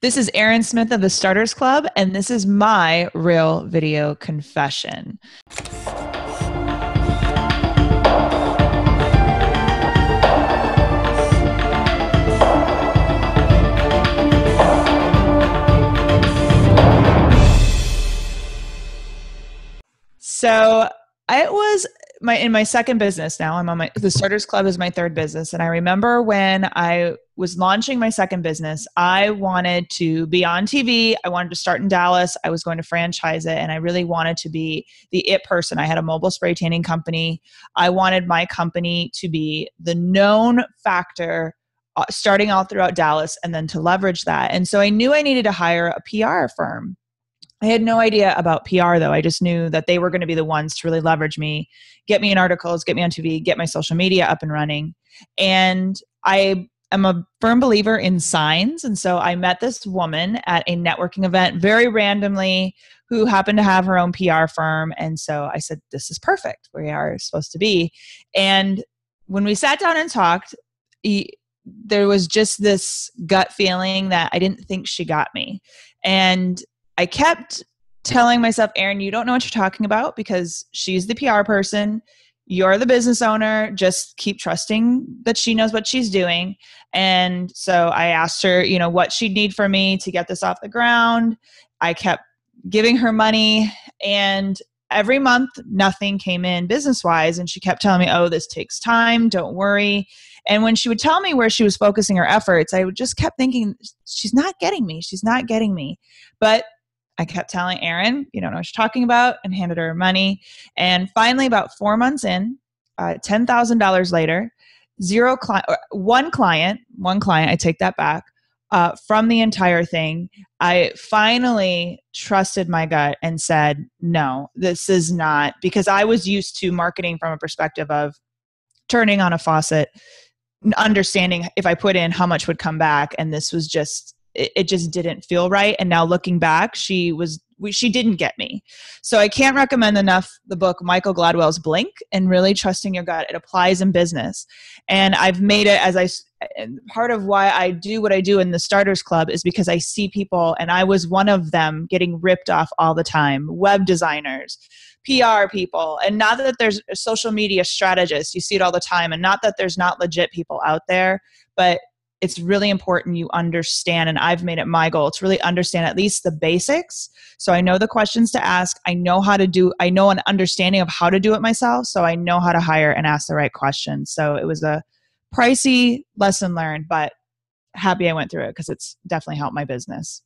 This is Erin Smith of the Starters Club, and this is my real video confession. So it was in my second business now. I'm on the Starters Club is my third business. And I remember when I was launching my second business, I wanted to be on TV. I wanted to start in Dallas. I was going to franchise it. And I really wanted to be the it person. I had a mobile spray tanning company. I wanted my company to be the known factor starting all throughout Dallas and then to leverage that. And so I knew I needed to hire a PR firm. I had no idea about PR though. I just knew that they were going to be the ones to really leverage me, get me in articles, get me on TV, get my social media up and running. And I am a firm believer in signs. And so I met this woman at a networking event very randomly who happened to have her own PR firm. And so I said, this is perfect. We are supposed to be. And when we sat down and talked, there was just this gut feeling that I didn't think she got me. And I kept telling myself, Erin, you don't know what you're talking about because she's the PR person. You're the business owner. Just keep trusting that she knows what she's doing. And so I asked her, what she'd need for me to get this off the ground. I kept giving her money, and every month nothing came in business-wise. And she kept telling me, oh, this takes time. Don't worry. And when she would tell me where she was focusing her efforts, I just kept thinking, she's not getting me. She's not getting me. But I kept telling Erin, you don't know what you're talking about, and handed her money. And finally, about 4 months in, $10,000 later, one client, I take that back, from the entire thing, I finally trusted my gut and said, no, this is not, because I was used to marketing from a perspective of turning on a faucet, understanding if I put in how much would come back. And this was just, it just didn't feel right. And now looking back, she didn't get me. So I can't recommend enough the book, Michael Gladwell's Blink, and really trusting your gut. It applies in business. And I've made it part of why I do what I do in the Starters Club is because I see people, and I was one of them, getting ripped off all the time. Web designers, PR people, and not that there's social media strategists, you see it all the time, and not that there's not legit people out there, but it's really important you understand, and I've made it my goal to really understand at least the basics. So I know the questions to ask. I know an understanding of how to do it myself. So I know how to hire and ask the right questions. So it was a pricey lesson learned, but happy I went through it because it's definitely helped my business.